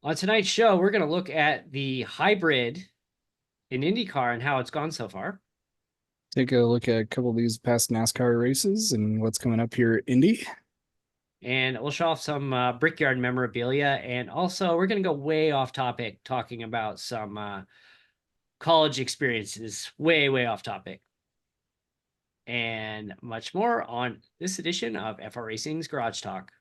On tonight's show, we're going to look at the hybrid in IndyCar and how it's gone so far. Take a look at a couple of these past NASCAR races and what's coming up here at Indy. And we'll show off some Brickyard memorabilia. And also, we're going to go way off topic talking about some college experiences, way off topic. And much more on this edition of FR Racing's Garage Talk.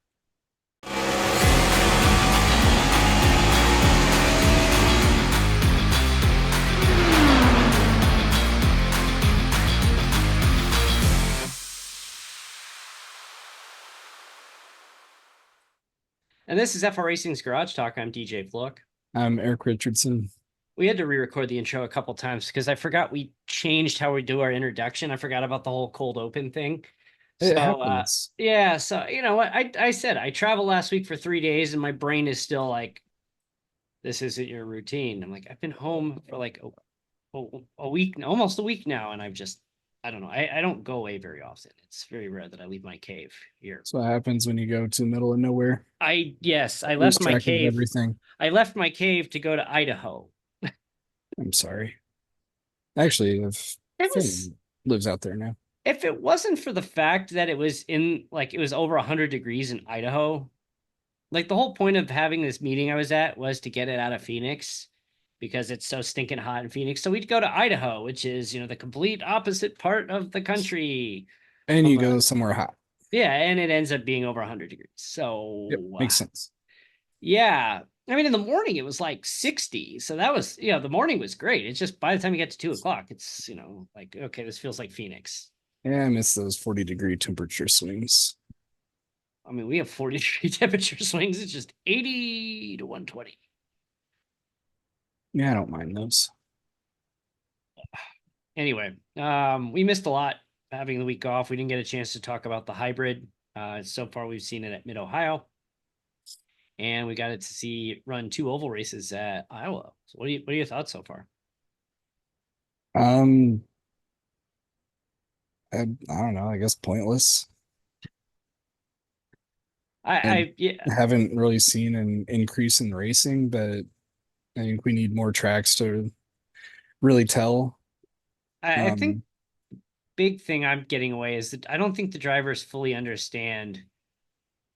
And this is FR Racing's Garage Talk. I'm DJ Flook. I'm Eric Richardson. We had to re-record the intro a couple times because I forgot we changed how we do our introduction. I forgot about the whole cold open thing. It So happens. yeah, so you know what I said I traveled last week for 3 days and my brain is still like, this isn't your routine. I'm like, I've been home for like a week, almost a week now, and I don't know. I don't go away very often. It's very rare that I leave my cave here. That's what happens when you go to the middle of nowhere. I Lose left my track of cave. everything. I left my cave to go to Idaho. I'm sorry. Actually, if It was Finn lives out there now. If it wasn't for the fact that it was it was over 100 degrees in Idaho, like the whole point of having this meeting I was at was to get it out of Phoenix because it's so stinking hot in Phoenix. So we'd go to Idaho, which is, the complete opposite part of the country. And From you go somewhere hot. Yeah, and it ends up being over 100 degrees. Yep, So, makes sense. yeah. I mean, in the morning it was like 60. So that was, the morning was great. It's just by the time you get to 2 o'clock, it's, like, okay, this feels like Phoenix. Yeah, I miss those 40-degree temperature swings. I mean, we have 40-degree temperature swings. It's just 80 to 120. Yeah, I don't mind those. Anyway, we missed a lot having the week off. We didn't get a chance to talk about the hybrid. So far, we've seen it at Mid-Ohio. And we got it to see it run 2 oval races at Iowa. So what are your thoughts so far? Um, I don't know. I guess pointless. And Yeah. haven't really seen an increase in racing, but I think we need more tracks to really tell. I think big thing I'm getting away is that I don't think the drivers fully understand,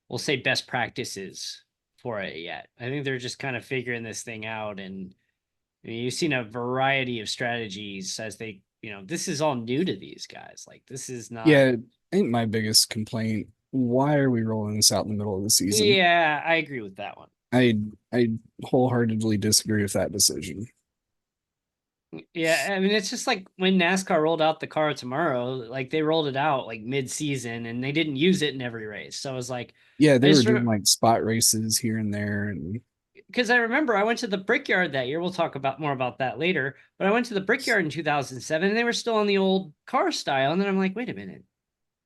we'll say, best practices for it yet. I think they're just kind of figuring this thing out, and you've seen a variety of strategies as they, this is all new to these guys. Like, this is not. Yeah, ain't my biggest complaint. Why are we rolling this out in the middle of the season? Yeah, I agree with that one. I wholeheartedly disagree with that decision. Yeah, I mean, it's just like when NASCAR rolled out the car tomorrow, like they rolled it out like mid-season and they didn't use it in every race. So I was like, Yeah, I they were just doing like spot races here and there, and because I remember I went to the Brickyard that year. We'll talk about more about that later. But I went to the Brickyard in 2007 and they were still on the old car style. And then I'm like, wait a minute,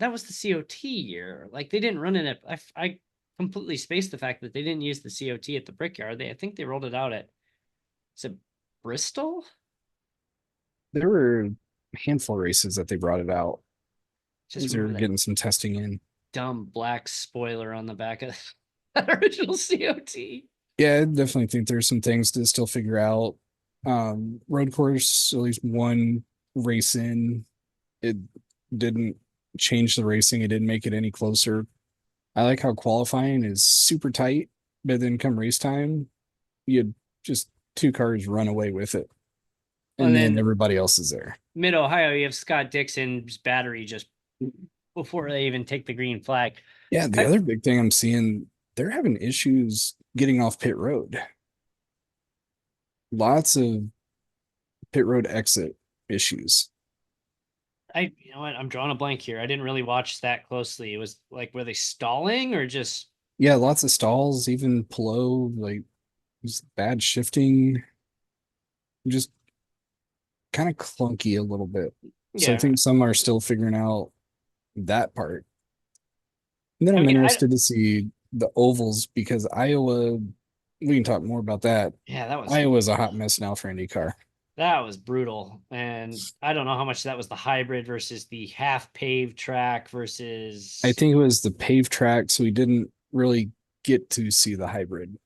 that was the COT year. Like they didn't run it at. I completely spaced the fact that they didn't use the COT at the Brickyard. I think they rolled it out at, is it Bristol? there were a handful of races that they brought it out. Just They were remember that getting some testing in. dumb black spoiler on the back of that original COT. Yeah, I definitely think there's some things to still figure out. Road course, at least one race in, it didn't change the racing. It didn't make it any closer. I like how qualifying is super tight, but then come race time, you had just two cars run away with it. And And then then everybody else is there. Mid-Ohio, you have Scott Dixon's battery just before they even take the green flag. Yeah, the other big thing I'm seeing, they're having issues getting off pit road. Lots of pit road exit issues. You know what? I'm drawing a blank here. I didn't really watch that closely. It was like, were they stalling or just? Yeah, lots of stalls, even Pelot, like just bad shifting, just kind of clunky a little bit. So I Yeah. think some are still figuring out that part. And then I I'm mean, interested to see the ovals because Iowa, we can talk more about that. yeah, Iowa's a hot mess now for IndyCar. that was brutal. And I don't know how much that was the hybrid versus the half paved track I versus. think it was the paved track, so we didn't really get to see the hybrid.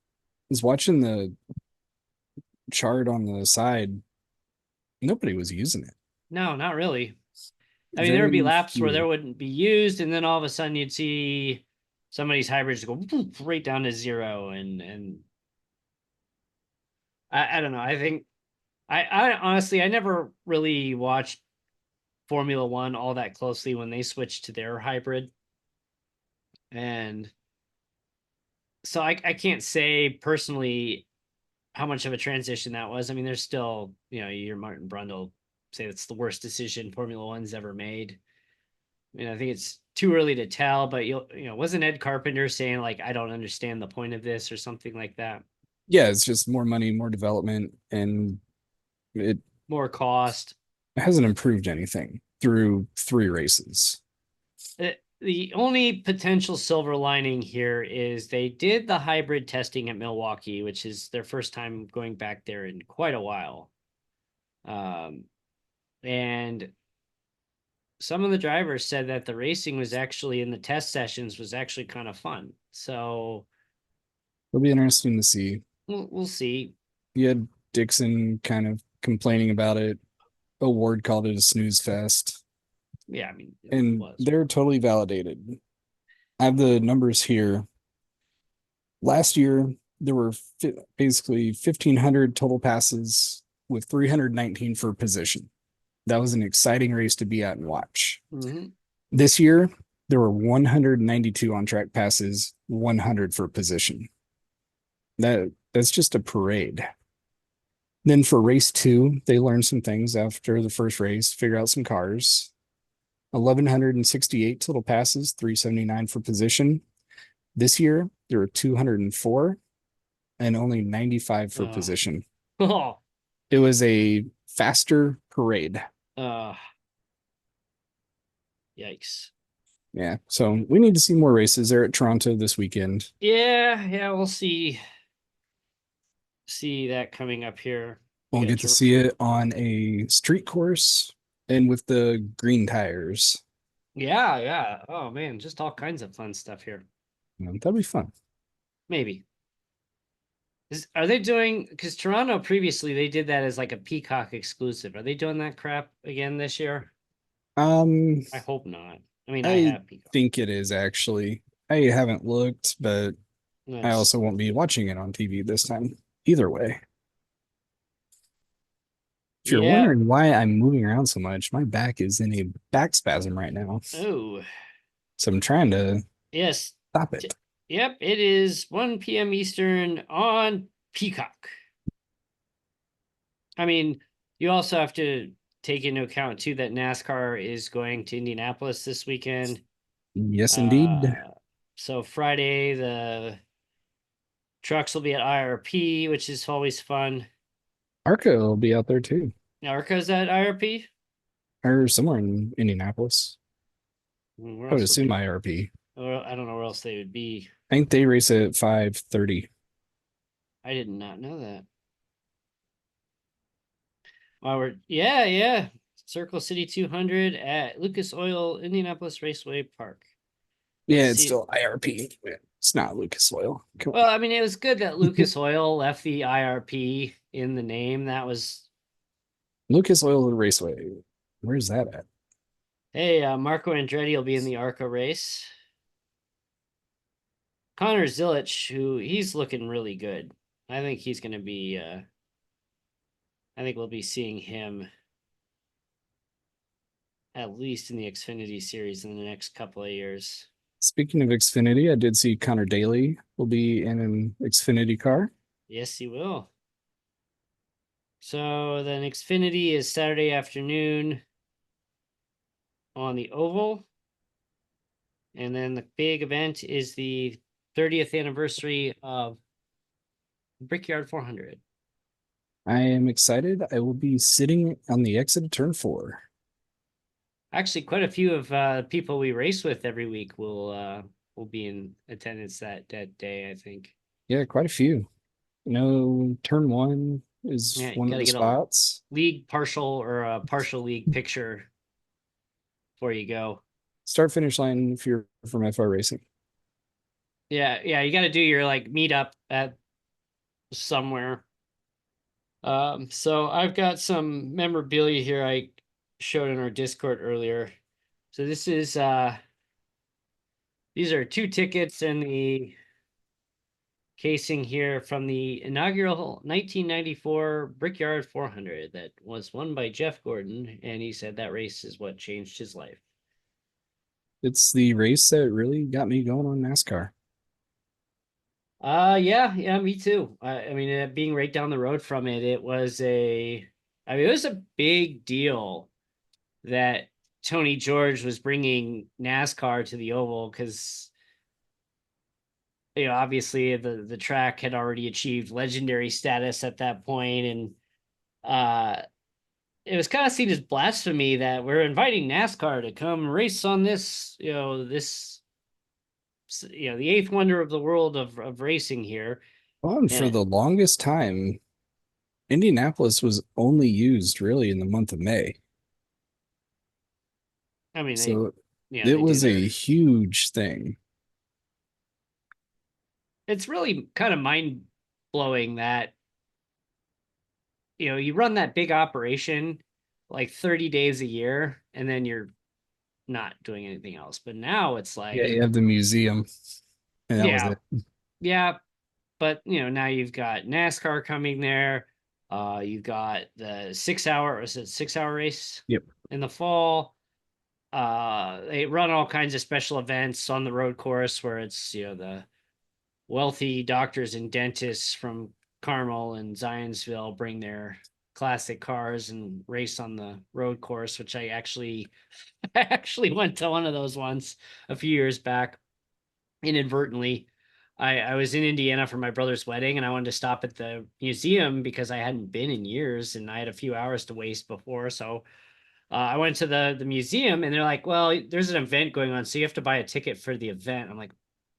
was watching the chart on the side. Nobody was using it. No, not really. I mean, there would be Very laps where there few. wouldn't be used, and then all of a sudden you'd see somebody's hybrids go right down to zero, and I don't know. I think I honestly I never really watched Formula One all that closely when they switched to their hybrid, and so I can't say personally how much of a transition that was. I mean, there's still, your Martin Brundle say it's the worst decision Formula One's ever made. I mean, I think it's too early to tell, but wasn't Ed Carpenter saying like, I don't understand the point of this or something like that? Yeah, it's just more money, more development, and it More cost. hasn't improved anything through 3 races. The only potential silver lining here is they did the hybrid testing at Milwaukee, which is their first time going back there in quite a while. And some of the drivers said that the racing was actually in the test sessions was actually kind of fun. So It'll be interesting to see. we'll see. You had Dixon kind of complaining about it. Award called it a snooze fest. Yeah, I mean, it And was. they're totally validated. I have the numbers here. Last year, there were basically 1,500 total passes with 319 for position. That was an exciting race to be at and watch. Mm-hmm. This year, there were 192 on track passes, 100 for position. That's just a parade. Then for race 2, they learned some things after the first race, figure out some cars. 1,168 total passes, 379 for position. This year, there were 204 and only 95 for position. Oh, It was a faster parade. Yikes. Yeah, so we need to see more races. They're at Toronto this weekend. Yeah, we'll see that coming up here. We'll get to see it on a street course and with the green tires. Yeah. Oh man, just all kinds of fun stuff here. That'll be fun. Maybe. Are they doing, because Toronto previously they did that as like a Peacock exclusive. Are they doing that crap again this year? I hope not. I mean, I have Peacock. Think it is actually. I haven't looked, but I also won't be watching it on TV this time. Either way. If you're wondering why I'm moving around so much, my back is in a back spasm right now. Oh. So I'm trying to stop it. Yep, it is 1 p.m. Eastern on Peacock. I mean, you also have to take into account too that NASCAR is going to Indianapolis this weekend. Yes, indeed. So Friday, the trucks will be at IRP, which is always fun. ARCA will be out there too. ARCA's at IRP? Or somewhere in Indianapolis. I would assume IRP. I don't know where else they would be. I think they race at 5:30. I did not know that. Yeah. Circle City 200 at Lucas Oil Indianapolis Raceway Park. Yeah, it's still IRP. It's not Lucas Oil. Well, I mean, it was good that Lucas Oil left the IRP in the name. That was Lucas Oil Raceway. Where's that at? Hey, Marco Andretti will be in the ARCA race. Connor Zilich, who he's looking really good. I think he's going to be. I think we'll be seeing him at least in the Xfinity series in the next couple of years. Speaking of Xfinity, I did see Connor Daly will be in an Xfinity car. Yes, he will. So then Xfinity is Saturday afternoon on the oval. And then the big event is the 30th anniversary of Brickyard 400. I am excited. I will be sitting on the exit of turn 4. Actually, quite a few of people we race with every week will be in attendance that day, I think. Yeah, quite a few. Turn 1 is one of the spots. League partial or a partial league picture before you go. Start finish line if you're from FR Racing. Yeah, you got to do your like meetup at somewhere. So I've got some memorabilia here I showed in our Discord earlier. So this is these are 2 tickets in the casing here from the inaugural 1994 Brickyard 400 that was won by Jeff Gordon, and he said that race is what changed his life. It's the race that really got me going on NASCAR. Yeah, me too. I mean, being right down the road from it, it was it was a big deal that Tony George was bringing NASCAR to the oval because, obviously the track had already achieved legendary status at that point, and uh, it was kind of seen as blasphemy that we're inviting NASCAR to come race on this, the 8th wonder of the world of racing here. Well, and for And the longest time, Indianapolis was only used really in the month of May. I mean, So it they do was their. a huge thing. It's really kind of mind blowing that you run that big operation like 30 days a year, and then you're not doing anything else. But now it's Yeah, like, you have the museum, and that was yeah, it. yeah, but now you've got NASCAR coming there. You've got the 6 hour, is it 6 hour race Yep. in the fall? They run all kinds of special events on the road course where it's the wealthy doctors and dentists from Carmel and Zionsville bring their classic cars and race on the road course, which I actually I actually went to one of those once a few years back inadvertently. I was in Indiana for my brother's wedding, and I wanted to stop at the museum because I hadn't been in years and I had a few hours to waste before. So I went to the museum, and they're like, "Well, there's an event going on, so you have to buy a ticket for the event." I'm like,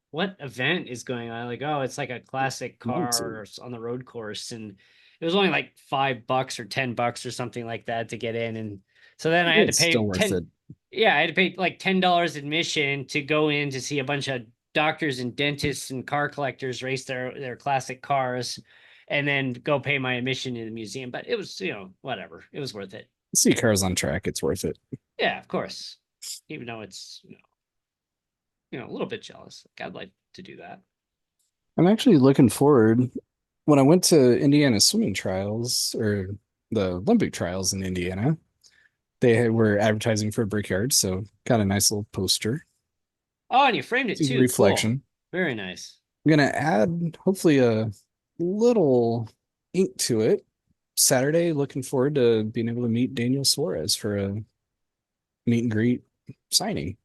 "What event is going on?" Like, "Oh, it's like a classic Months. car on the road course," and it was only like $5 or $10 or something like that to get in. And so then I had to It's still pay worth 10. it. Yeah, I had to pay like $10 admission to go in to see a bunch of doctors and dentists and car collectors race their classic cars, and then go pay my admission in the museum. But it was, whatever. It was worth it. See cars on track, it's worth it. Yeah, of course. Even though it's, a little bit jealous. Like, I'd like to do that. I'm actually looking forward. When I went to Indiana swimming trials or the Olympic trials in Indiana, were advertising for Brickyard, so got a nice little poster. Oh, and you framed it See the too. Cool. reflection. Very nice. I'm gonna add hopefully a little ink to it. Saturday, looking forward to being able to meet Daniel Suarez for a meet and greet signing.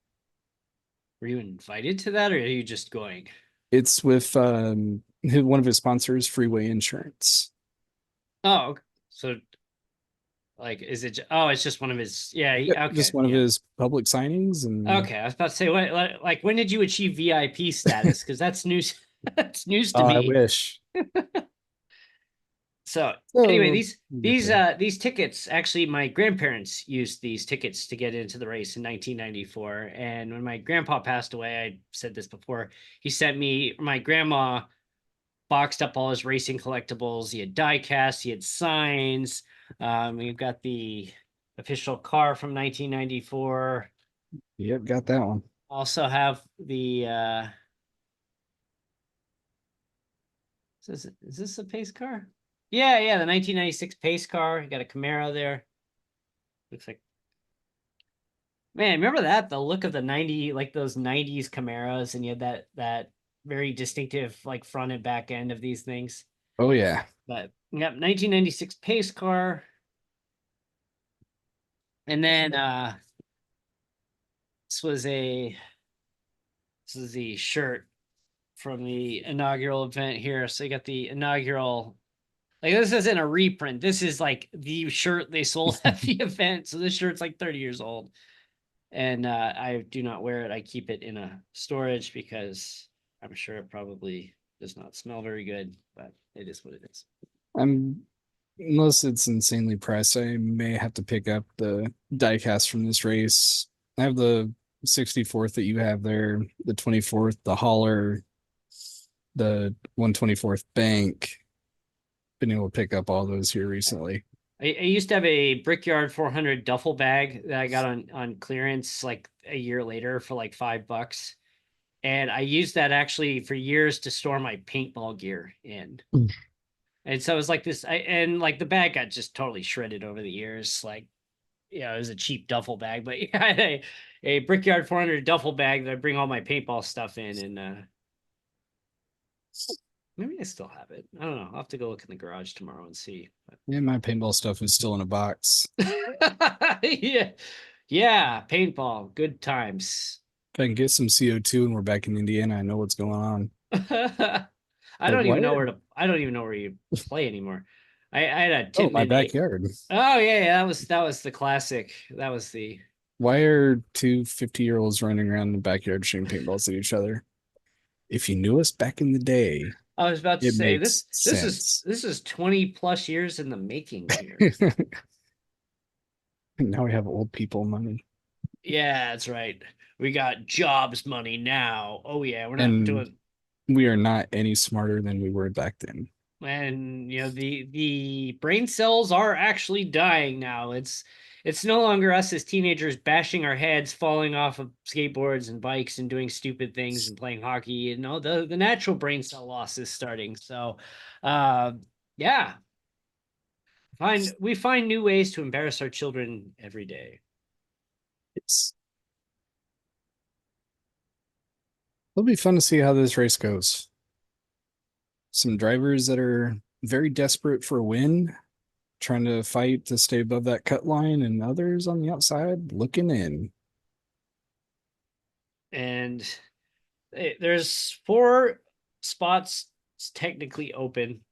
Were you invited to that, or are you just going? It's with one of his sponsors, Freeway Insurance. Oh, so like, is it? Oh, it's just one of his. Yeah. Yep, Okay. just one of Yeah. his public signings, and Okay. I was about to say, what? Like, when did you achieve VIP status? Because that's news. That's news to I me. wish. So anyway, So these we'll get these there. uh these tickets, actually, my grandparents used these tickets to get into the race in 1994. And when my grandpa passed away, I said this before, he sent me my grandma boxed up all his racing collectibles. He had die casts, he had signs. We've got the official car from 1994. Yep, got that one. Also have the is this a pace car? Yeah, the 1996 pace car. You got a Camaro there. Looks like, man, remember that? The look of the 90, like those 90s Camaros, and you had that very distinctive like front and back end of these things. Oh yeah. But yep, 1996 pace car. And then this was a this is the shirt from the inaugural event here. So you got the inaugural, like, this isn't a reprint. This is like the shirt they sold at the event. So this shirt's like 30 years old. And I do not wear it. I keep it in a storage because I'm sure it probably does not smell very good, but it is what it is. I'm Unless it's insanely priced, I may have to pick up the diecast from this race. I have the 64th that you have there, the 24th, the hauler, the 124th bank. been able to pick up all those here recently. I used to have a Brickyard 400 duffel bag that I got on clearance like a year later for like $5. And I used that actually for years to store my paintball gear in. Mm. And so it was like this, and like the bag got just totally shredded over the years. Like, it was a cheap duffel bag, but yeah, I had a Brickyard 400 duffel bag that I bring all my paintball stuff in. And maybe I still have it. I don't know. I'll have to go look in the garage tomorrow and see. Yeah, my paintball stuff is still in a box. Yeah. Yeah. Paintball. Good times. If I can get some CO2 and we're back in Indiana, I know what's going on. I But don't even why know are I don't even know where you play anymore. I had a my Tippmann. backyard? Oh yeah, that was the classic. That was the Why are two 50-year-olds running around the backyard shooting paintballs at each other? If you knew us back in the day, I was about to it say makes sense. this is 20 plus years in the making here. Now we have old people money. Yeah, that's right. We got jobs money now. Oh yeah, we're not And doing. we are not any smarter than we were back then. And the brain cells are actually dying now. It's no longer us as teenagers bashing our heads, falling off of skateboards and bikes and doing stupid things and playing hockey. The natural brain cell loss is starting. So uh yeah, we find new ways to embarrass our children every day. It's It'll be fun to see how this race goes. Some drivers that are very desperate for a win, trying to fight to stay above that cut line, and others on the outside looking in. And there's 4 spots technically open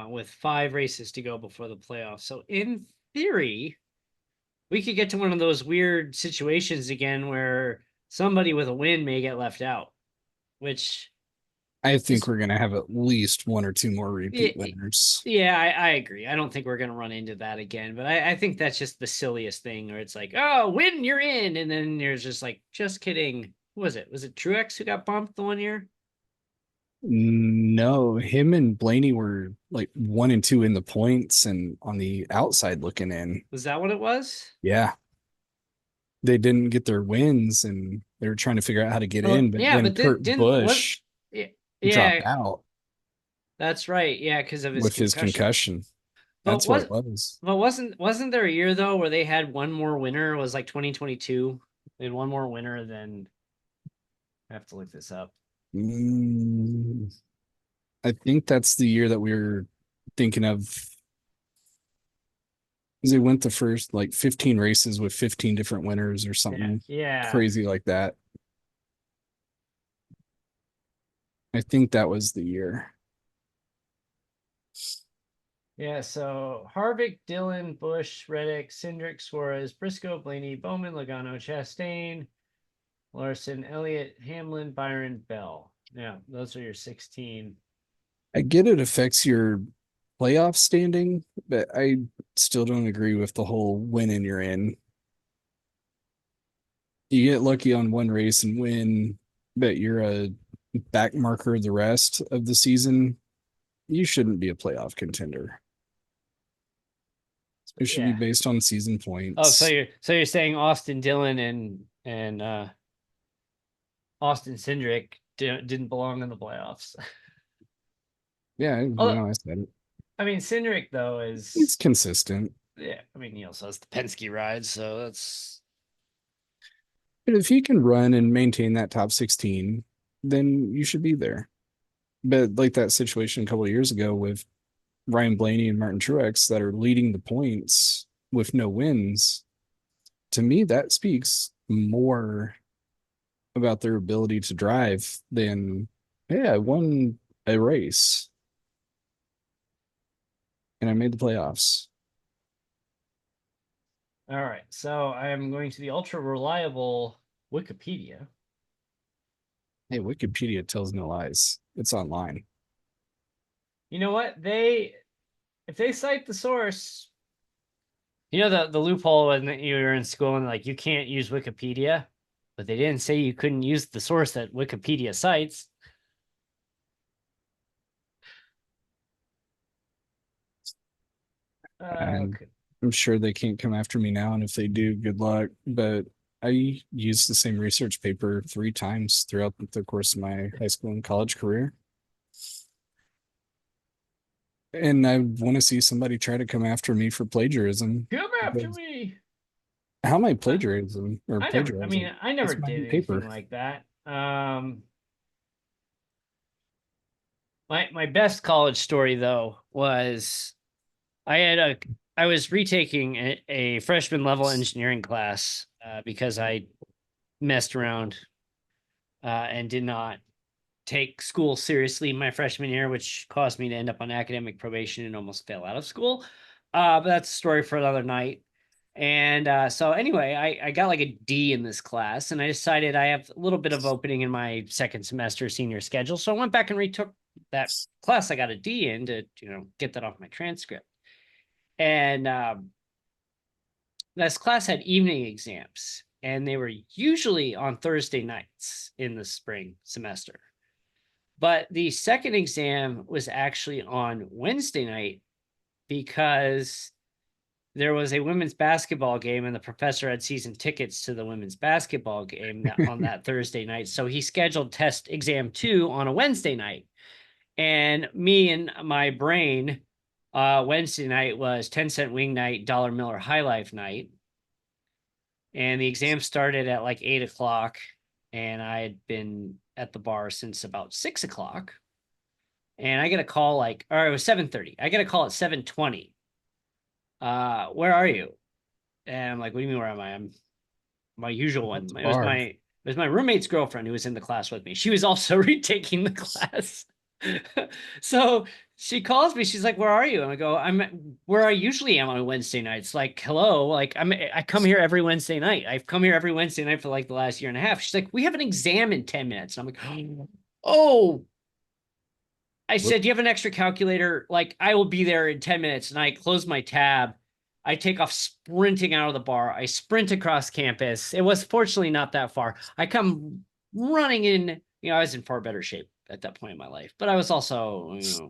with 5 races to go before the playoffs. So in theory, we could get to one of those weird situations again where somebody with a win may get left out, which I think is, we're going to have at least one or two more yeah, repeat winners. yeah, I agree. I don't think we're going to run into that again, but I think that's just the silliest thing where it's like, oh, win, you're in. And then there's just like, just kidding. Who was it? Was it Truex who got bumped the one year? No, him and Blaney were like 1 and 2 in the points and on the outside looking in. Was that what it was? Yeah, they didn't get their wins and they were trying to figure out how to get Well, in, but yeah, then but Kurt didn't what? Busch Yeah, dropped yeah, out that's right. Yeah, because of his with his concussion. concussion. But That's what was it was. but wasn't there a year though where they had one more winner? It was like 2022. They had one more winner than. I have to look this up. Mm, I think that's the year that we were thinking of. They went the first like 15 races with 15 different winners or Yeah, something yeah, crazy like that. I think that was the year. yeah. So Harvick, Dillon, Bush, Reddick, Cindric, Suarez, Briscoe, Blaney, Bowman, Logano, Chastain, Larson, Elliott, Hamlin, Byron, Bell. Yeah, those are your 16. I get it affects your playoff standing, but I still don't agree with the whole winning you're in. You get lucky on one race and win, but you're a back marker the rest of the season. You shouldn't be a playoff contender. It should be Yeah. based on season Oh, so points. you're saying Austin Dillon and Austin Cindric didn't belong in the playoffs. Yeah, Oh, I said it. I mean Cindric though It's is consistent. yeah. I mean he also has the Penske ride, so that's But if you can run and maintain that top 16, then you should be there. But like that situation a couple of years ago with Ryan Blaney and Martin Truex that are leading the points with no wins, to me, that speaks more about their ability to drive than, hey, I won a race and I made the playoffs. all right. So I am going to the ultra reliable Wikipedia. Hey, Wikipedia tells no lies. It's online. You know what? If they cite the source, the loophole when you were in school and like you can't use Wikipedia, but they didn't say you couldn't use the source that Wikipedia cites. And Okay. I'm sure they can't come after me now. And if they do, good luck. But I used the same research paper 3 times throughout the course of my high school and college career. And I want to see somebody try to come after me for plagiarism. Come after Because me. how am I I, plagiarism or I mean, plagiarizing? I never It's my did new anything paper. like that. My best college story though was I had a I was retaking a freshman level engineering class because I messed around and did not take school seriously my freshman year, which caused me to end up on academic probation and almost fail out of school. But that's a story for another night. And so anyway, I got like a D in this class, and I decided I have a little bit of opening in my second semester senior schedule. So I went back and retook that class I got a D in to, get that off my transcript. And this class had evening exams, and they were usually on Thursday nights in the spring semester. But the second exam was actually on Wednesday night because there was a women's basketball game and the professor had season tickets to the women's basketball game on that Thursday night. So he scheduled test exam 2 on a Wednesday night. And me and my brain, Wednesday night was 10-cent wing night, dollar Miller High Life night. And the exam started at like 8 o'clock. And I had been at the bar since about 6 o'clock. And I get a call or it was 7:30. I get a call at 7:20. Where are you? And I'm like, what do you mean, where am I? I'm my usual At one. the It was bar. my roommate's girlfriend who was in the class with me. She was also retaking the class. So she calls me. She's like, "Where are you?" And I go, "I'm where I usually am on Wednesday nights." Like, hello, like I come here every Wednesday night. I've come here every Wednesday night for like the last year and a half. She's like, "We have an exam in 10 minutes." And I'm like, "Oh." I Whoop. said, "Do you have an extra calculator? Like, I will be there in 10 minutes." And I close my tab. I take off sprinting out of the bar. I sprint across campus. It was fortunately not that far. I come running in. I was in far better shape at that point in my life, but I was also, a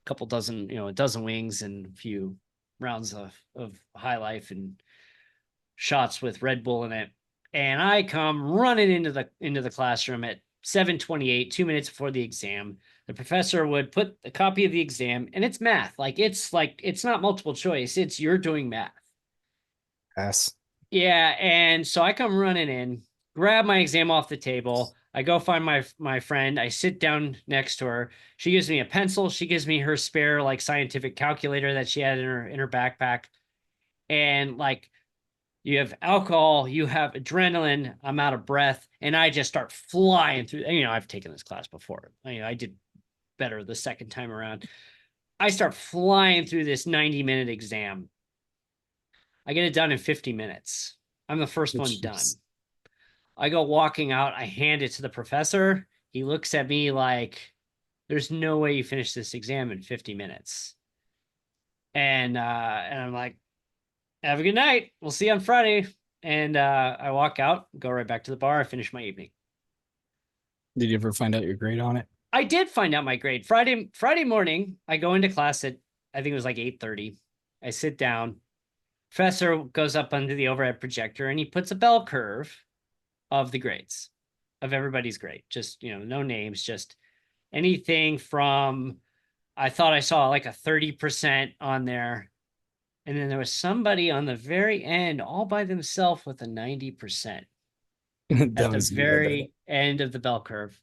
couple dozen, a dozen wings and a few rounds of high life and shots with Red Bull in it. And I come running into the classroom at 7:28, 2 minutes before the exam. The professor would put a copy of the exam, and it's math. It's not multiple choice. It's you're doing math. Pass. Yeah, and so I come running in, grab my exam off the table. I go find my friend. I sit down next to her. She gives me a pencil. She gives me her spare like scientific calculator that she had in her backpack. And like you have alcohol, you have adrenaline, I'm out of breath, and I just start flying through. I've taken this class before. I did better the second time around. I start flying through this 90-minute exam. I get it done in 50 minutes. I'm the first one done. Jeez. I go walking out, I hand it to the professor. He looks at me like, there's no way you finish this exam in 50 minutes. And I'm like, have a good night. We'll see you on Friday. And I walk out, go right back to the bar. I finish my evening. Did you ever find out your grade on it? I did find out my grade Friday morning. I go into class at I think it was like 8:30. I sit down. Professor goes up under the overhead projector and he puts a bell curve of the grades of everybody's grade. Just no names, just anything from I thought I saw like a 30% on there. And then there was somebody on the very end all by themselves with a 90% at That the was you, I bet. very end of the bell curve.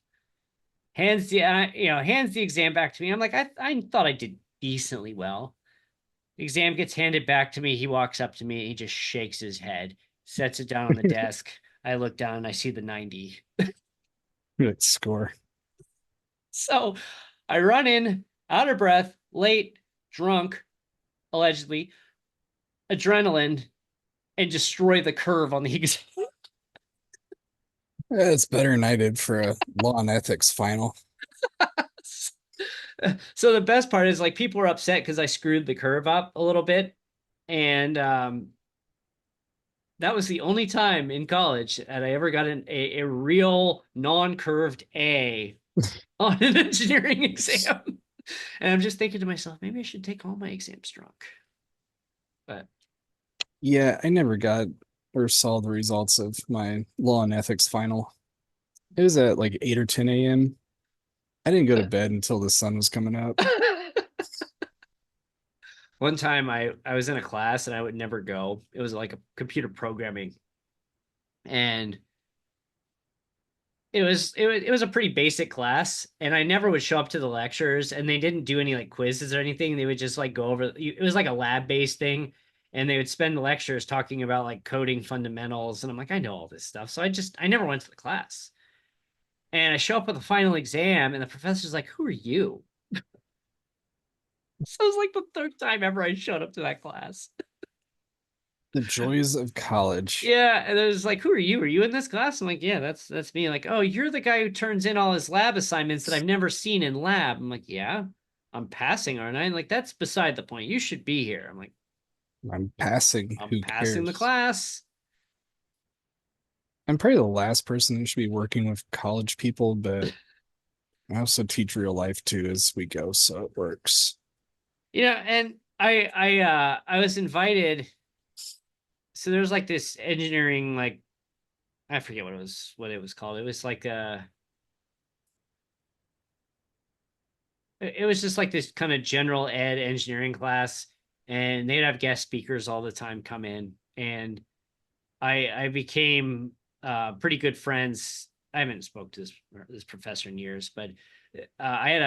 Hands the exam back to me. I'm like, I thought I did decently well. The exam gets handed back to me. He walks up to me. He just shakes his head, sets it down on the desk. I look down and I see the 90. Good score. So I run in, out of breath, late, drunk, allegedly, adrenaline, and destroy the curve on the exam. It's better than I did for a law and ethics final. So the best part is like people were upset because I screwed the curve up a little bit. And that was the only time in college that I ever got a real non-curved A on an engineering exam. And I'm just thinking to myself, maybe I should take all my exams drunk. But Yeah, I never got or saw the results of my law and ethics final. It was at like 8 or 10 a.m. I didn't go to bed until the sun was coming up. one time I was in a class and I would never go. It was like a computer programming, and it was a pretty basic class, and I never would show up to the lectures, and they didn't do any like quizzes or anything. They would just like go over, it was like a lab based thing, and they would spend the lectures talking about like coding fundamentals, and I'm like, I know all this stuff. So I never went to the class. And I show up with the final exam, and the professor's like, "Who are you?" So it was like the third time ever I showed up to that class. The joys of college. Yeah, and it was like, "Who are you? Are you in this class?" I'm like, "Yeah, that's me." Like, "Oh, you're the guy who turns in all his lab assignments that I've never seen in lab." I'm like, "Yeah, I'm passing, aren't I?" And like, that's beside the point. You should be here. I'm like, I'm passing. "I'm Who passing the cares? class." I'm probably the last person who should be working with college people, but I also teach real life too as we go, so it works. And I was invited. So there's like this engineering, like, I forget what it was called. It was like it was just like this kind of general ed engineering class, and they'd have guest speakers all the time come in, and I became pretty good friends. I haven't spoke to this professor in years, but I had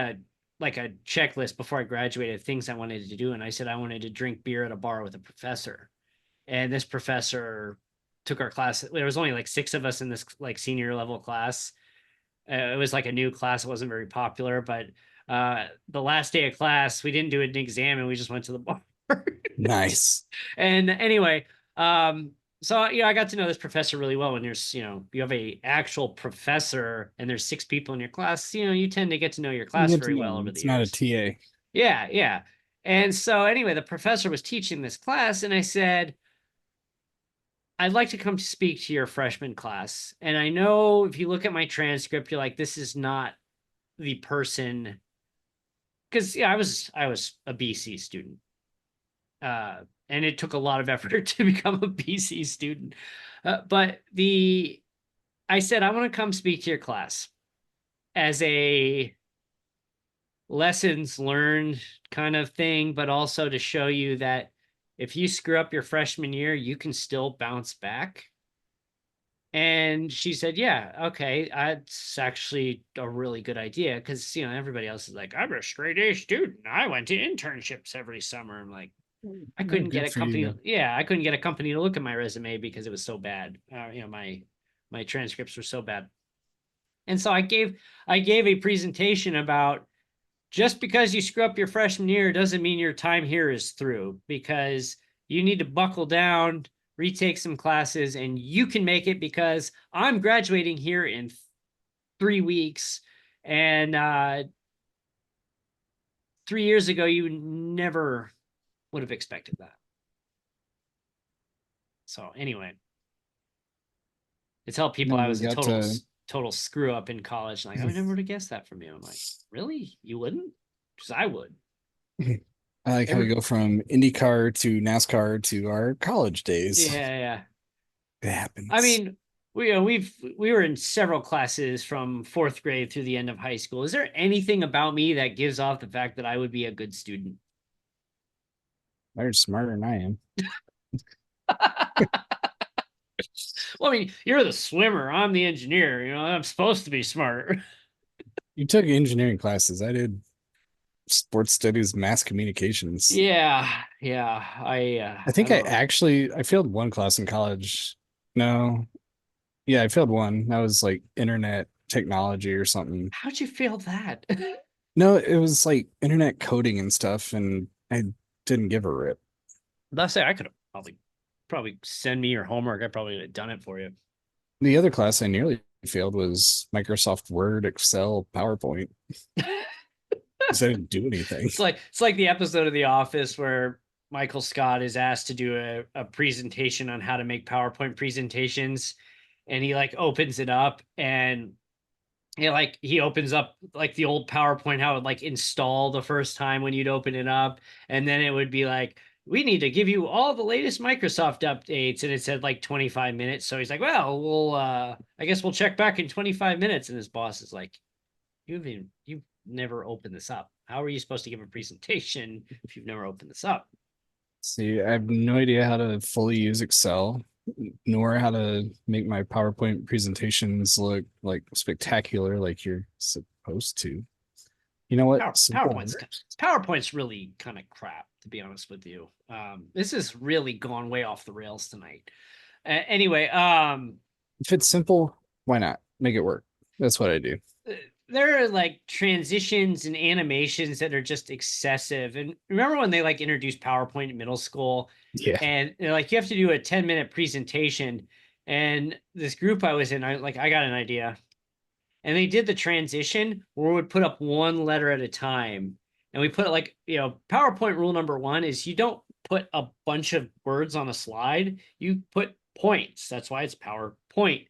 a checklist before I graduated of things I wanted to do, and I said I wanted to drink beer at a bar with a professor, and this professor took our class. There was only like six of us in this like senior level class. It was like a new class. It wasn't very popular, but the last day of class, we didn't do an exam and we just went to the bar. Nice. And anyway, so I got to know this professor really well. When you have a actual professor and there's six people in your class, you tend to get to know your You class get to very know well them. over the It's not a years. TA. Yeah, yeah. And so anyway, the professor was teaching this class, and I said, I'd like to come to speak to your freshman class. And I know if you look at my transcript, you're like, this is not the person, because yeah, I was a BC student. And it took a lot of effort to become a BC student. But I said, I want to come speak to your class as a lessons learned kind of thing, but also to show you that if you screw up your freshman year, you can still bounce back. And she said, "Yeah, okay, that's actually a really good idea because everybody else is like, I'm a straight A student. I went to internships every summer." I'm like, I Yeah, couldn't get good a for company. you. Yeah, I couldn't get a company to look at my resume because it was so bad. My transcripts were so bad. And so I gave a presentation about, just because you screw up your freshman year doesn't mean your time here is through, because you need to buckle down, retake some classes, and you can make it, because I'm graduating here in 3 weeks. And 3 years ago, you never would have expected that. So anyway, to tell people I Never was a got total to total screw up in college, like, I would never would have guessed that from you. I'm like, really? You wouldn't? Because I would. I like how we Every go from IndyCar to NASCAR to our college days. Yeah, yeah. It I happens. mean, we were in several classes from fourth grade through the end of high school. Is there anything about me that gives off the fact that I would be a good student? They're smarter than I am. Well, I mean, you're the swimmer. I'm the engineer. I'm supposed to be smarter. You took engineering classes. I did sports studies, mass communications. Yeah, yeah. I I think don't know. I failed one class in college. No, yeah, I failed one. That was like internet technology or something. How'd you fail that? No, it was like internet coding and stuff, and I didn't give a rip. Let's say I could have probably send me your homework. I probably would have done it for you. The other class I nearly failed was Microsoft Word, Excel, PowerPoint, because I didn't do anything. It's like the episode of The Office where Michael Scott is asked to do a presentation on how to make PowerPoint presentations, and he like opens it up, and he opens up like the old PowerPoint, how it would like install the first time when you'd open it up, and then it would be like, we need to give you all the latest Microsoft updates. And it said like 25 minutes. So he's like, well, I guess we'll check back in 25 minutes. And his boss is like, you've never opened this up. How are you supposed to give a presentation if you've never opened this up? See, I have no idea how to fully use Excel, nor how to make my PowerPoint presentations look like spectacular like you're supposed to. You know what? PowerPoint's really kind of crap, to be honest with you. This has really gone way off the rails tonight. Anyway, if it's simple, why not make it work? That's what I do. There are like transitions and animations that are just excessive. And remember when they like introduced PowerPoint in middle school? Yeah. And they're like, you have to do a 10-minute presentation. And this group I was in, I got an idea. And they did the transition where we would put up one letter at a time. And we put like, PowerPoint rule number 1 is you don't put a bunch of words on a slide. You put points. That's why it's PowerPoint.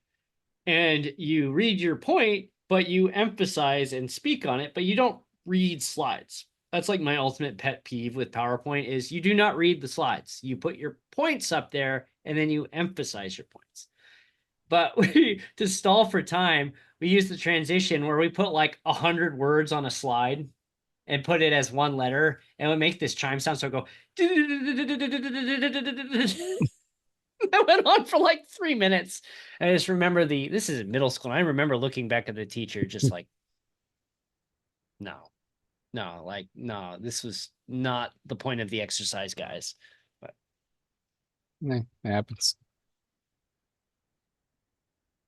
And you read your point, but you emphasize and speak on it, but you don't read slides. That's like my ultimate pet peeve with PowerPoint is you do not read the slides. You put your points up there and then you emphasize your points. But to stall for time, we use the transition where we put like 100 words on a slide and put it as one letter, and we make this chime sound. So I go. That went on for like 3 minutes. I just remember this is in middle school. And I remember looking back at the teacher just like, no, this was not the point of the exercise, guys. But it happens.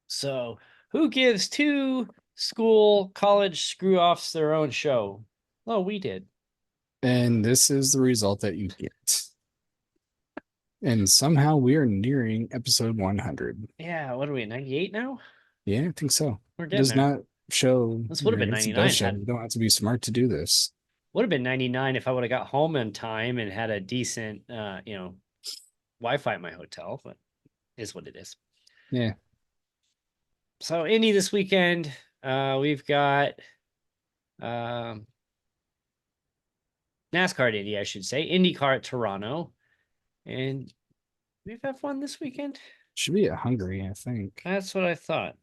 So who gives two school college screw offs their own show? Oh, we did. And this is the result that you get. And somehow we are nearing episode 100. Yeah, what are we at, 98 now? Yeah, I think so. We're It getting does there. not show. This would have been I guess it 99 does show. You don't have to be smart to do this. Would have been 99 if I would have got home in time and had a decent Wi-Fi at my hotel, but is what it is. Yeah. So Indy this weekend, we've got NASCAR at Indy, I should say. IndyCar at Toronto. And we've F1 this weekend. Should be at Hungary, I think. That's what I thought.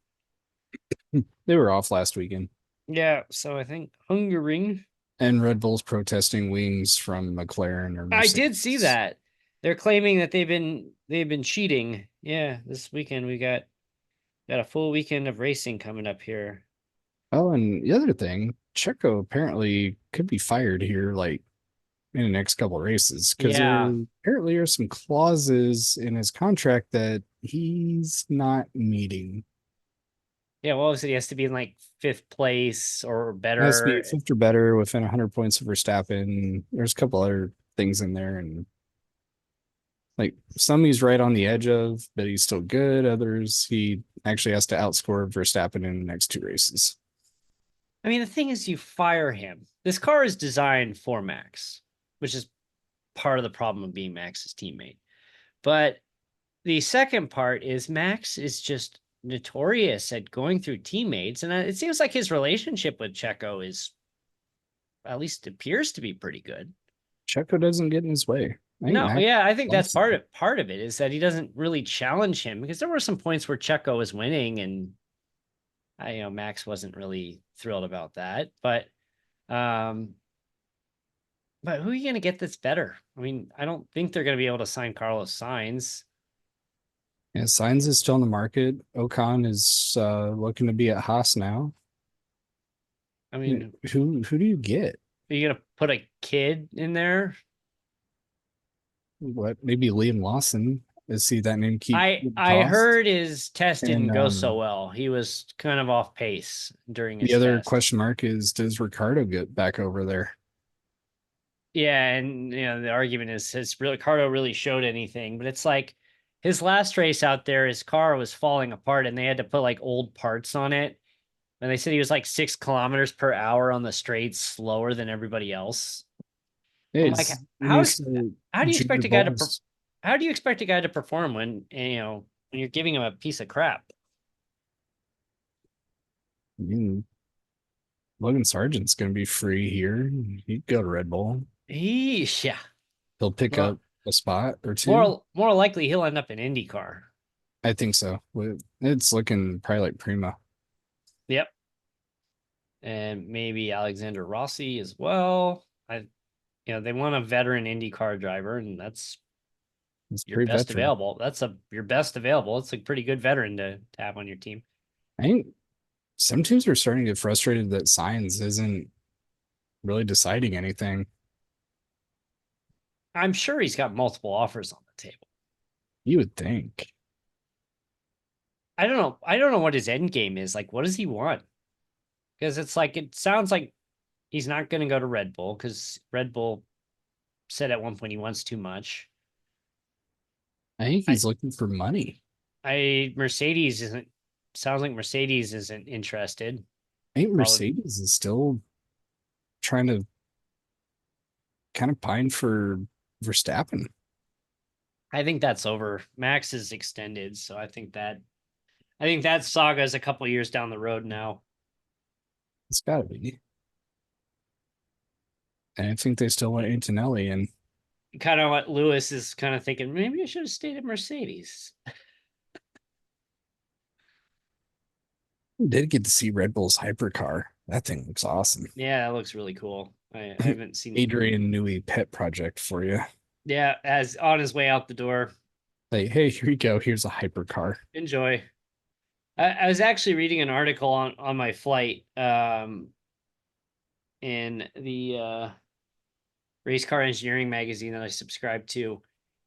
They were off last weekend. Yeah, so I think Hungary. And Red Bull's protesting wings from McLaren or Mercedes. I did see that. They're claiming that they've been cheating. Yeah, this weekend we got a full weekend of racing coming up here. Oh, and the other thing, Checo apparently could be fired here, like in the next couple of races, because there apparently are some clauses in his contract that he's not meeting. Yeah, what was it? He has to be in like 5th place or better. It has to be 5th or better within 100 points of Verstappen. There's a couple other things in there, and like some he's right on the edge of, but he's still good. Others he actually has to outscore Verstappen in the next 2 races. I mean, the thing is, you fire him. This car is designed for Max, which is part of the problem of being Max's teammate. But the second part is Max is just notorious at going through teammates. And it seems like his relationship with Checo is, at least appears to be pretty good. Checo doesn't get in his way. I think that's part of it is that he doesn't really challenge him, because there were some points where Checo was winning and Max wasn't really thrilled about that. But who are you going to get that's better? I mean, I don't think they're going to be able to sign Carlos Sainz. Yeah, Sainz is still in the market. Ocon is looking to be at Haas now. I mean, who do you get? Are you going to put a kid in there? What? Maybe Liam Lawson. See that name keep. I heard his test didn't go so well. He was kind of off pace during his The other test. question mark is, does Ricardo get back over there? Yeah, and the argument is Ricardo really showed anything, but it's like his last race out there, his car was falling apart and they had to put like old parts on it. And they said he was like 6 kilometers per hour on the straight, slower than everybody else. Like, how do you expect a guy to how do you expect a guy to perform when you're giving him a piece of crap? I mean, Logan Sargent's going to be free here. He'd go to Red Bull. Yeah. He'll pick up a spot or two. More likely he'll end up in IndyCar. I think so. It's looking probably like Prima. Yep. And maybe Alexander Rossi as well. They want a veteran IndyCar driver, and that's It's your pretty best veteran. available. That's your best available. It's a pretty good veteran to have on your team. I think some teams are starting to get frustrated that Science isn't really deciding anything. I'm sure he's got multiple offers on the table. You would think. I don't know. I don't know what his end game is. Like, what does he want? Because it's like it sounds like he's not going to go to Red Bull because Red Bull said at one point he wants too much. I think I he's looking for money. I Mercedes isn't. Sounds like Mercedes isn't interested. I think Probably. Mercedes is still trying to kind of pine for Verstappen. I think that's over. Max is extended, so I think that saga is a couple years down the road now. It's got to be. And I think they still want Antonelli, and Kind of what Lewis is kind of thinking. Maybe I should have stayed at Mercedes. did get to see Red Bull's hypercar. That thing looks awesome. Yeah, that looks really cool. I haven't seen. Adrian Newey pet project for you. Yeah, as on his way out the door. Like, hey, here you go. Here's a hypercar. Enjoy. I was actually reading an article on my flight in the race car engineering magazine that I subscribe to,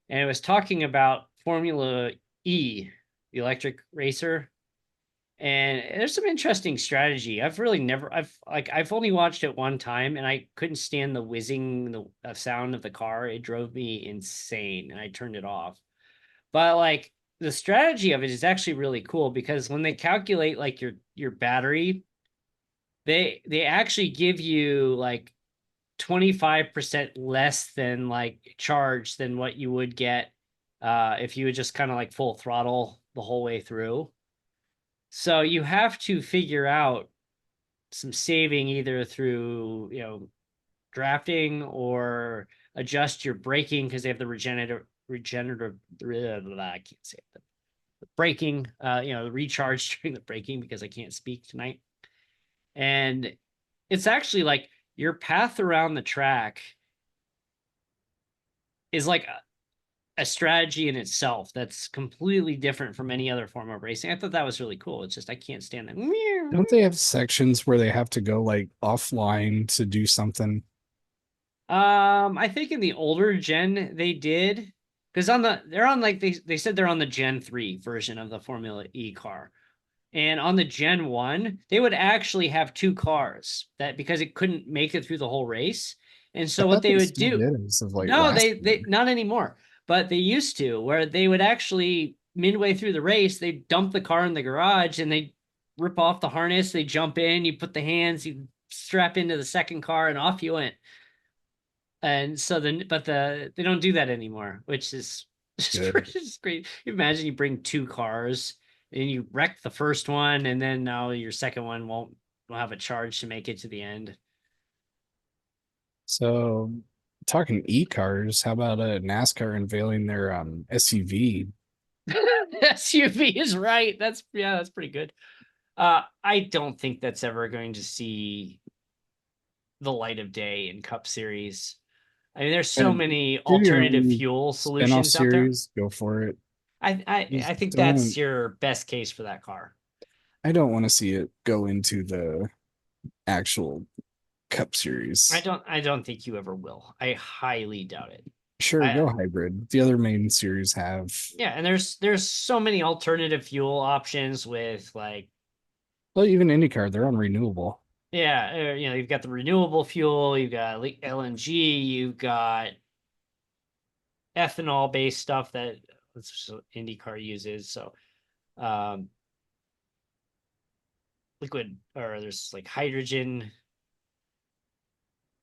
and it was talking about Formula E, the electric racer. And there's some interesting strategy. I've only watched it one time, and I couldn't stand the whizzing the sound of the car. It drove me insane, and I turned it off. But like the strategy of it is actually really cool because when they calculate like your battery, they actually give you like 25% less than like charge than what you would get if you would just kind of like full throttle the whole way through. So you have to figure out some saving either through, drafting or adjust your braking because they have the regenerative I can't say it. The braking, the recharge during the braking because I can't speak tonight. And it's actually like your path around the track is like a strategy in itself that's completely different from any other form of racing. I thought that was really cool. It's just I can't stand that. Don't they have sections where they have to go like offline to do something? I think in the older gen they did because they're on like they said they're on the Gen 3 version of the Formula E car. And on the Gen 1, they would actually have two cars that because it couldn't make it through the whole race. And I so what thought they they would still do, did as of like no, last they year. not anymore, but they used to, where they would actually midway through the race, they dump the car in the garage and they rip off the harness, they jump in, you put the hands, you strap into the second car, and off you went. And so they don't do that anymore, which is Good. just great. You imagine you bring two cars and you wreck the first one, and then now your second one won't have a charge to make it to the end. So talking e-cars, how about NASCAR unveiling their SUV? SUV is right. That's pretty good. I don't think that's ever going to see the light of day in Cup Series. I mean, there's so And many do your alternative own fuel spin-off solutions out there. series, go for it. I Just think that's don't your best case for that car. I don't want to see it go into the actual Cup I Series. don't I don't think you ever will. I highly doubt it. Sure, I go hybrid. The other main series have, Yeah, and there's so many alternative fuel options with like well, even IndyCar, they're on renewable. yeah, you've got the renewable fuel, you've got LNG, you've got ethanol based stuff that IndyCar uses. So um liquid or there's like hydrogen.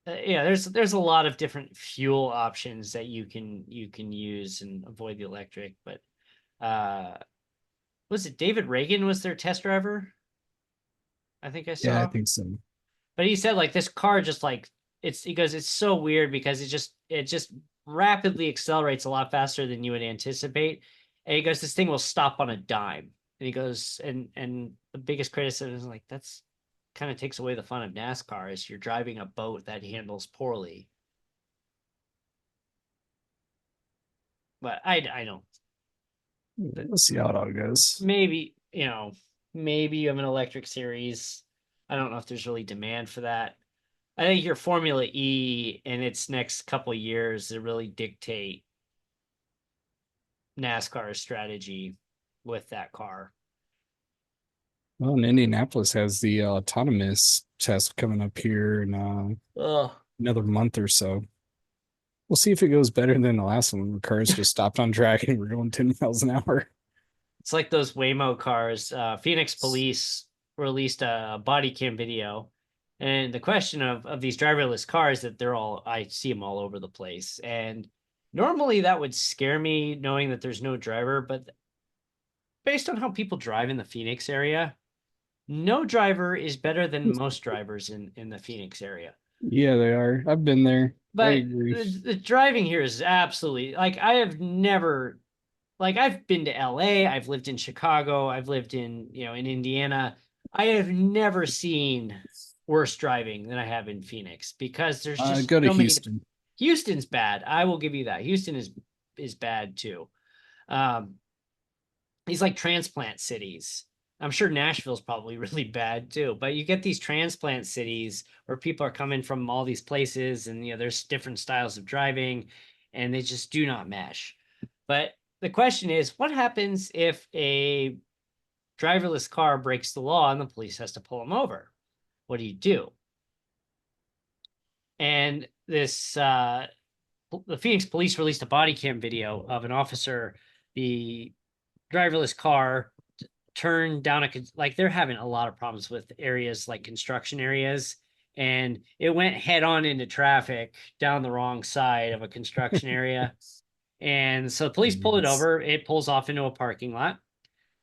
Yeah, there's a lot of different fuel options that you can use and avoid the electric, but was it David Reagan was their test driver? I think I Yeah, I saw. think so. But he said like this car just like he goes, it's so weird because it just rapidly accelerates a lot faster than you would anticipate. And he goes, this thing will stop on a dime. And he goes, and the biggest criticism is like, that's kind of takes away the fun of NASCAR is you're driving a boat that handles poorly. But I don't. Let's see how it all goes. Maybe, maybe you have an electric series. I don't know if there's really demand for that. I think your Formula E in its next couple of years to really dictate NASCAR's strategy with that car. Well, and Indianapolis has the autonomous test coming up here in another month or so. We'll see if it goes better than the last one. The cars just stopped on track and we're going 10 miles an hour. It's like those Waymo cars. Phoenix police released a body cam video. And the question of these driverless cars that I see them all over the place. And normally that would scare me knowing that there's no driver, but based on how people drive in the Phoenix area, no driver is better than most drivers in the Phoenix area. Yeah, they are. I've been there. I But agree. the driving here is absolutely like I have never like I've been to LA, I've lived in Chicago, I've lived in Indiana. I have never seen worse driving than I have in Phoenix because there's just Go to so many. Houston. Houston's bad. I will give you that. Houston is bad too. These like transplant cities. I'm sure Nashville's probably really bad too, but you get these transplant cities where people are coming from all these places and there's different styles of driving and they just do not mesh. But the question is, what happens if a driverless car breaks the law and the police has to pull them over? What do you do? And the Phoenix police released a body cam video of an officer, the driverless car turned down they're having a lot of problems with areas like construction areas, and it went head on into traffic down the wrong side of a construction area. And so the police pull it over. It pulls off into a parking lot.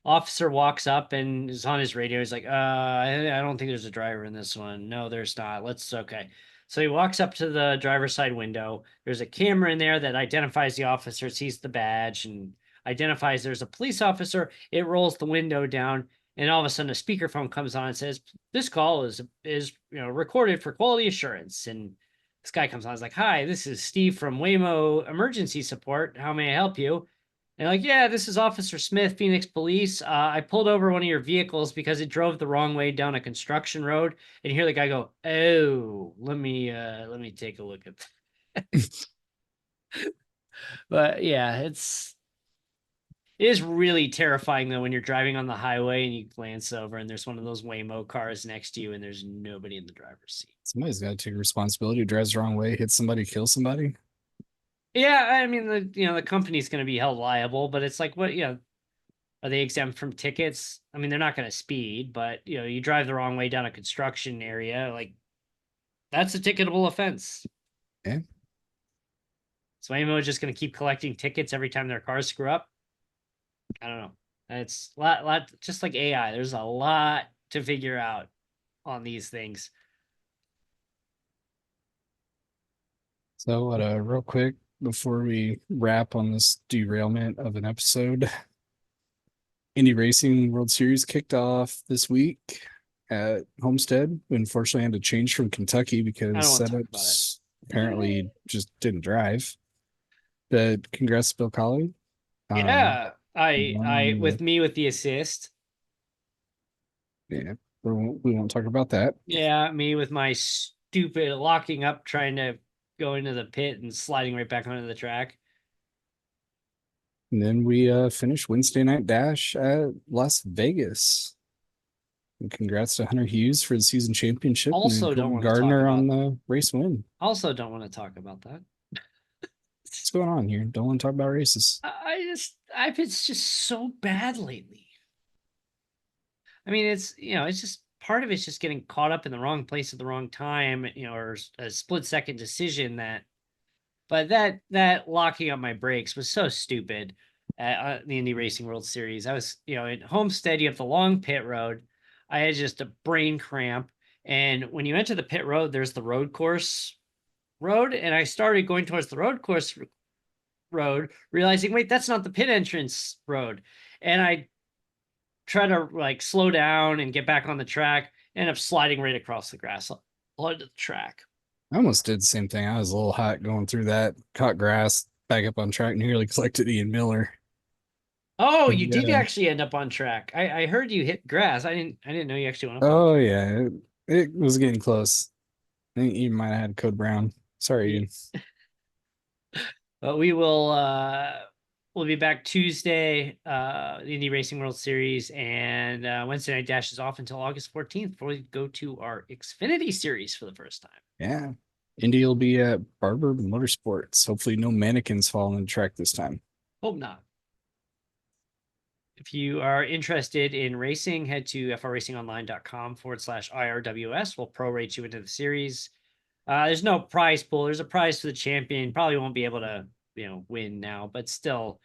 Officer walks up and is on his radio. He's like, I don't think there's a driver in this one. No, there's not. Okay. So he walks up to the driver's side window. There's a camera in there that identifies the officer, sees the badge, and identifies there's a police officer. It rolls the window down, and all of a sudden a speakerphone comes on and says, this call is recorded for quality assurance. And this guy comes on, he's like, hi, this is Steve from Waymo Emergency Support. How may I help you? And like, yeah, this is Officer Smith, Phoenix Police. I pulled over one of your vehicles because it drove the wrong way down a construction road. And you hear the guy go, oh, let me take a look at that. But yeah, it is really terrifying though when you're driving on the highway and you glance over and there's one of those Waymo cars next to you and there's nobody in the driver's seat. Somebody's got to take responsibility. Drives the wrong way, hits somebody, kills somebody. Yeah, I mean the company's going to be held liable, but it's like, what, are they exempt from tickets? I mean, they're not going to speed, but you drive the wrong way down a construction area, like that's a ticketable offense. Yeah. So Waymo is just going to keep collecting tickets every time their cars screw up. I don't know. It's a lot, just like AI. There's a lot to figure out on these things. So, real quick before we wrap on this derailment of an episode, Indy Racing World Series kicked off this week at Homestead. We unfortunately had to change from Kentucky because setups apparently just didn't drive. But congrats, Bill Colley. Yeah, I with the assist. Yeah, we won't talk about that. Yeah, me with my stupid locking up, trying to go into the pit and sliding right back onto the track. And then we finished Wednesday Night Dash at Las Vegas. And congrats to Hunter Hughes for the season championship. Also, and don't want Gardner on the race win. Also, don't want to talk about that. What's going on here? Don't want to talk about races. I've been just so bad lately. I mean, it's just part of it's just getting caught up in the wrong place at the wrong time, or a split second decision but that locking up my brakes was so stupid at the Indy Racing World Series. I was, at Homestead, you have the long pit road. I had just a brain cramp. And when you enter the pit road, there's the road course road, and I started going towards the road course road, realizing, wait, that's not the pit entrance road. And I try to like slow down and get back on the track, end up sliding right across the grass onto the track. I almost did the same thing. I was a little hot going through that, caught grass, back up on track, nearly collected Ian Miller. Oh, you did Yeah. actually end up on track. I heard you hit grass. I didn't know you actually went up on Oh track. yeah, it was getting close. I think Ian might have had Code Brown. Sorry, Yeah. Ian. But we'll be back Tuesday, the Indy Racing World Series, and Wednesday Night Dash is off until August 14th before we go to our Xfinity series for the first time. Yeah. Indy will be at Barber Motorsports. Hopefully no mannequins fall on the track this time. Hope not. If you are interested in racing, head to frracingonline.com/IRWS. We'll prorate you into the series. There's no prize pool. There's a prize for the champion. Probably won't be able to, win now, but still,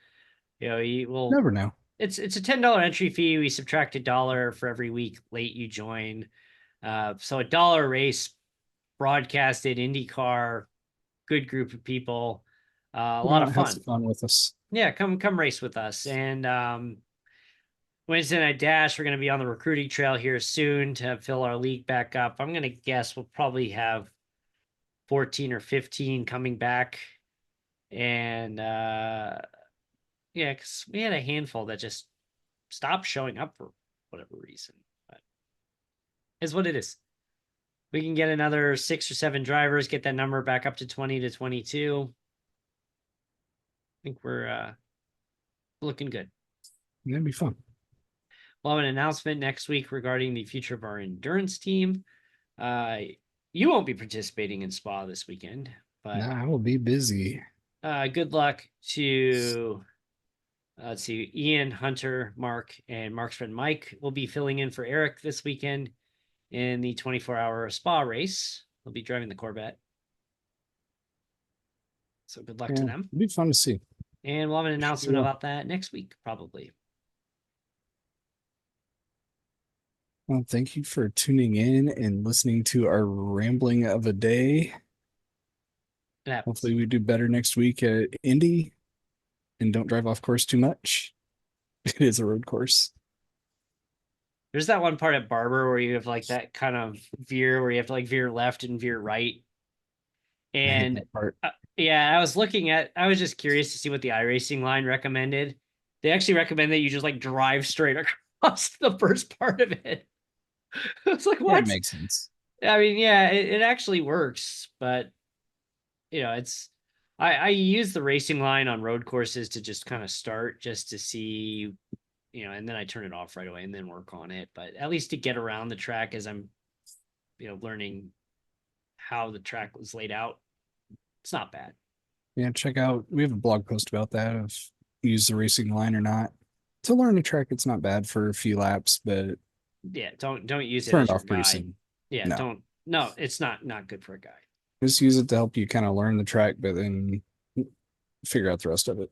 you will. Never know. It's a $10 entry fee. We subtract $1 for every week late you join. So $1 race, broadcasted IndyCar, good group of people, a lot of Have fun. some fun with us. Yeah, come race with us. And Wednesday Night Dash, we're going to be on the recruiting trail here soon to fill our league back up. I'm going to guess we'll probably have 14 or 15 coming back. And yeah, because we had a handful that just stopped showing up for whatever reason. But is what it is. We can get another 6 or 7 drivers, get that number back up to 20 to 22. I think we're looking good. That'd be fun. We'll have an announcement next week regarding the future of our endurance team. You won't be participating in Spa this weekend, but Nah, I will be busy. good luck to let's see, Ian, Hunter, Mark, and Mark's friend Mike will be filling in for Eric this weekend in the 24-hour Spa race. He'll be driving the Corvette. So good luck to them. It'd be fun to see. And we'll have an announcement Sure. about that next week, probably. Well, thank you for tuning in and listening to our rambling of a day. Hopefully we do better next week at Indy and don't drive off course too much. It is a road course. There's that one part at Barber where you have like that kind of veer where you have to like veer left and veer right. I hate And that part. yeah, I was just curious to see what the iRacing line recommended. They actually recommend that you just like drive straight across the first part of it. It's like, Yeah, what? it makes sense. I mean, yeah, it actually works, but it's I use the racing line on road courses to just kind of start just to see, and then I turn it off right away and then work on it. But at least to get around the track as I'm, learning how the track was laid out, it's not bad. Yeah, we have a blog post about that of use the racing line or not. To learn a track, it's not bad for a few laps, but Yeah, don't use it turn as it your off pretty guide. soon. Yeah, No. no, it's not good for a guide. Just use it to help you kind of learn the track, but then figure out the rest of it.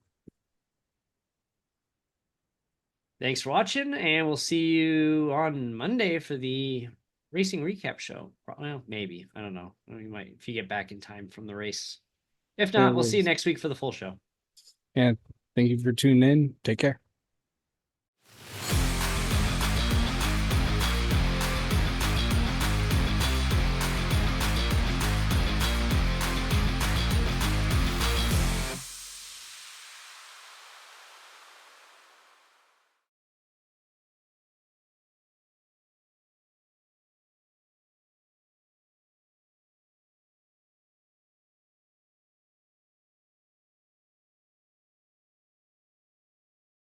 Thanks for watching, and we'll see you on Monday for the racing recap show. Well, maybe. I don't know. You might, if you get back in time from the race. If not, we'll see you next week for the full show. Yeah, thank you for tuning in. Take care.